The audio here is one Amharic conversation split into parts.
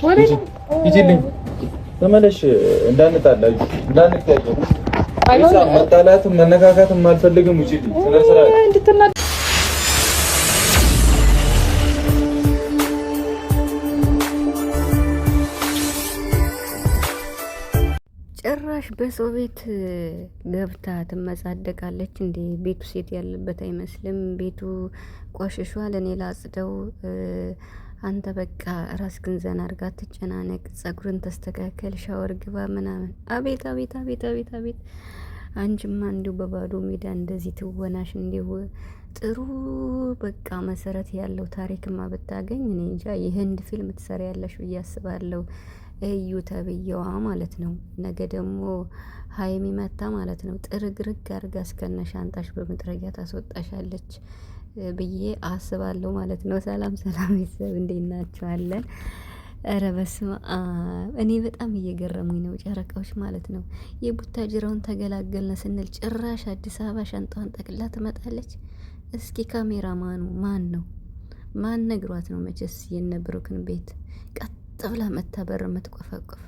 ሂጂልኝ ተመለሽ። እንዳንጣላዩ እንዳንቀያየሩ መጣላትም መነካካትም አልፈልግም። ሂጂልኝ ስለ ስራ ጭራሽ በሰው ቤት ገብታ ትመጻደቃለች እንዴ? ቤቱ ሴት ያለበት አይመስልም። ቤቱ ቆሽሿል። እኔ ላጽደው። አንተ በቃ ራስህን ዘና አድርጋ ትጨናነቅ፣ ጸጉርን ተስተካከል፣ ሻወር ግባ ምናምን። አቤት አቤት አቤት አቤት አቤት! አንቺማ እንዲሁ በባዶ ሜዳ እንደዚህ ትወናሽ እንዲሁ ጥሩ በቃ መሰረት ያለው ታሪክማ ብታገኝ እኔ እንጃ የህንድ ፊልም ትሰሪያለሽ ብዬ አስባለሁ። እዩ ተብዬዋ ማለት ነው። ነገ ደግሞ ሀይሚ መታ ማለት ነው። ጥርግርግ አርጋ እስከነ ሻንጣሽ በመጥረጊያ ታስወጣሻለች ብዬ አስባለሁ ማለት ነው። ሰላም ሰላም ቤተሰብ እንዴት ናችኋለን? ኧረ በስመ አብ እኔ በጣም እየገረሙኝ ነው ጨረቃዎች ማለት ነው። የቡታጅራውን ተገላገልነ ስንል ጭራሽ አዲስ አበባ ሻንጣዋን ጠቅላ ትመጣለች። እስኪ ካሜራ ማን ነው? ማን ነግሯት ነው? መቼስ የነ ብሩክን ቤት ቀጥ ብላ መታበር የምትቆፈቆፍ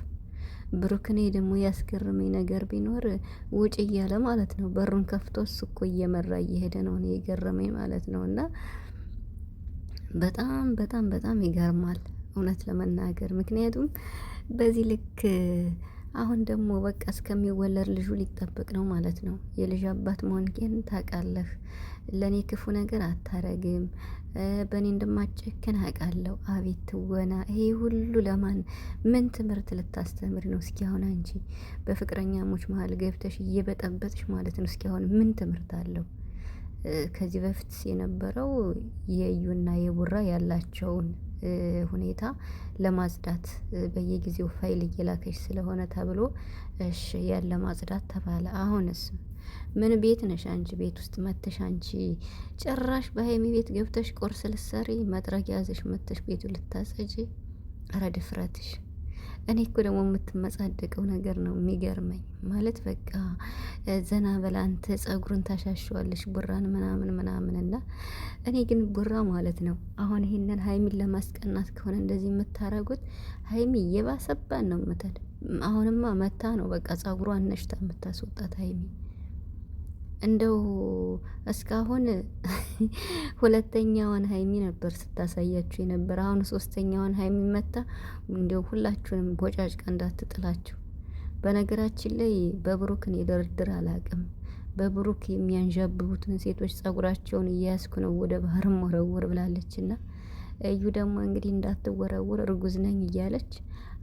ብሩክኔ ደግሞ ያስገርመኝ ነገር ቢኖር ውጭ እያለ ማለት ነው በሩን ከፍቶ እሱ እኮ እየመራ እየሄደ ነው። እኔ የገረመኝ ማለት ነው። እና በጣም በጣም በጣም ይገርማል እውነት ለመናገር ምክንያቱም በዚህ ልክ አሁን ደግሞ በቃ እስከሚወለድ ልጁ ሊጠበቅ ነው ማለት ነው። የልጅ አባት መሆንኬን ታውቃለህ። ለእኔ ክፉ ነገር አታረግም። በእኔ እንደማጨክን አውቃለሁ። አቤት ትወና! ይሄ ሁሉ ለማን ምን ትምህርት ልታስተምር ነው? እስኪ አሁን አንቺ በፍቅረኛሞች መሀል ገብተሽ እየበጠበጥሽ ማለት ነው። እስኪ አሁን ምን ትምህርት አለው? ከዚህ በፊት የነበረው የእዩና የቡራ ያላቸውን ሁኔታ ለማጽዳት በየጊዜው ፋይል እየላከች ስለሆነ ተብሎ እሺ ያለ ማጽዳት ተባለ። አሁንስ ምን ቤት ነሽ አንቺ? ቤት ውስጥ መተሽ አንቺ ጭራሽ በሀይሚ ቤት ገብተሽ ቁርስ ልትሰሪ መጥረጊያ ያዘሽ መተሽ ቤቱ ልታጸጂ። አረ ድፍረትሽ! እኔ እኮ ደግሞ የምትመጻደቀው ነገር ነው የሚገርመኝ። ማለት በቃ ዘና በላ አንተ ጸጉሩን ታሻሸዋለሽ ቡራን ምናምን ምናምን እና እኔ ግን ቡራ ማለት ነው አሁን ይሄንን ሀይሚን ለማስቀናት ከሆነ እንደዚህ የምታረጉት ሀይሚ እየባሰባን ነው ምትል። አሁንማ መታ ነው በቃ ጸጉሯን ነሽታ የምታስወጣት ሀይሚ። እንደው እስካሁን ሁለተኛዋን ሀይሚ ነበር ስታሳያችሁ የነበር። አሁን ሶስተኛዋን ሀይሚ መታ እንደው ሁላችሁንም ቦጫጭቃ እንዳትጥላችሁ። በነገራችን ላይ በብሩክን የድርድር አላቅም። በብሩክ የሚያንዣብቡትን ሴቶች ጸጉራቸውን እያያዝኩ ነው ወደ ባህር ወረውር ብላለችና እዩ ደግሞ እንግዲህ እንዳትወረውር እርጉዝ ነኝ እያለች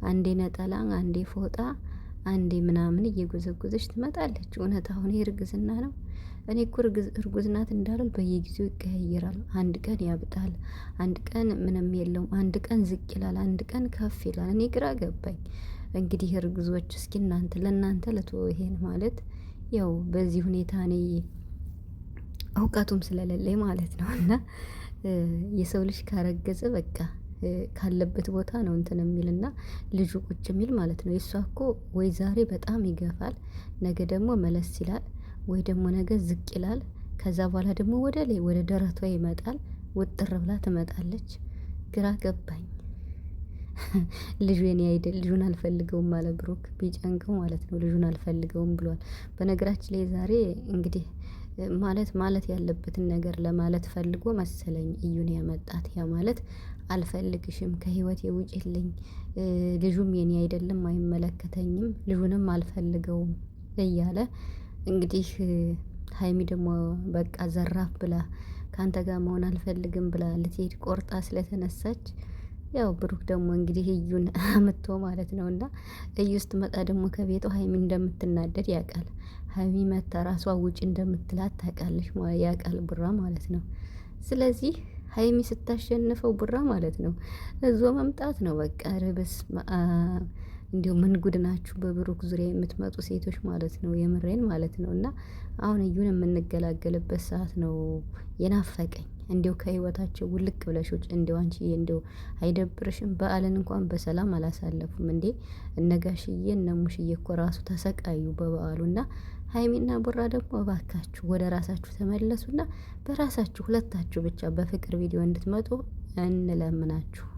አንዴ ነጠላ አንዴ ፎጣ አንዴ ምናምን እየጎዘጎዘች ትመጣለች። እውነት አሁን ይሄ እርግዝና ነው? እኔ እኮ እርጉዝ ናት እንዳልል በየጊዜው ይቀያየራል። አንድ ቀን ያብጣል፣ አንድ ቀን ምንም የለውም፣ አንድ ቀን ዝቅ ይላል፣ አንድ ቀን ከፍ ይላል። እኔ ግራ ገባኝ። እንግዲህ እርግዞች እስኪ እናንተ ለእናንተ ልትወው ይሄን ማለት ያው በዚህ ሁኔታ እኔ እውቀቱም ስለሌለኝ ማለት ነው። እና የሰው ልጅ ካረገዘ በቃ ካለበት ቦታ ነው እንትን የሚልና ልጁ ቁጭ የሚል ማለት ነው። የእሷ እኮ ወይ ዛሬ በጣም ይገፋል፣ ነገ ደግሞ መለስ ይላል፣ ወይ ደግሞ ነገ ዝቅ ይላል። ከዛ በኋላ ደግሞ ወደ ላይ ወደ ደረቷ ይመጣል። ውጥር ብላ ትመጣለች። ግራ ገባኝ። ልጁ የኔ አይደል፣ ልጁን አልፈልገውም አለ ብሩክ። ቢጨንቀው ማለት ነው ልጁን አልፈልገውም ብሏል። በነገራችን ላይ ዛሬ እንግዲህ ማለት ያለበትን ነገር ለማለት ፈልጎ መሰለኝ እዩን ያመጣት። ያ ማለት አልፈልግሽም፣ ከህይወት የውጭልኝ፣ ልጁም የኔ አይደለም፣ አይመለከተኝም፣ ልጁንም አልፈልገውም እያለ እንግዲህ ሀይሚ ደግሞ በቃ ዘራፍ ብላ ካንተ ጋር መሆን አልፈልግም ብላ ልትሄድ ቆርጣ ስለተነሳች ያው ብሩክ ደግሞ እንግዲህ እዩን አምጥቶ ማለት ነው። እና እዩ ስትመጣ ደግሞ ከቤቱ ሀይሚ እንደምትናደድ ያውቃል። ሀይሚ መታ ራሷ ውጭ እንደምትላት ታውቃለች፣ ያውቃል ቡራ ማለት ነው። ስለዚህ ሀይሚ ስታሸንፈው ቡራ ማለት ነው እዞ መምጣት ነው በቃ። ረበስ እንዲሁ ምን ጉድ ናችሁ በብሩክ ዙሪያ የምትመጡ ሴቶች ማለት ነው። የምሬን ማለት ነው። እና አሁን እዩን የምንገላገልበት ሰዓት ነው የናፈቀኝ። እንዲው ከህይወታቸው ውልቅ ብለሽ ውጭ እንዲው አንቺዬ እንዲው አይደብርሽም? በዓልን እንኳን በሰላም አላሳለፉም እንዴ? እነጋሽዬ እነሙሽዬ እኮ ራሱ ተሰቃዩ በበዓሉና ሀይሚና ቡራ ደግሞ እባካችሁ ወደ ራሳችሁ ተመለሱና በራሳችሁ ሁለታችሁ ብቻ በፍቅር ቪዲዮ እንድትመጡ እንለምናችሁ።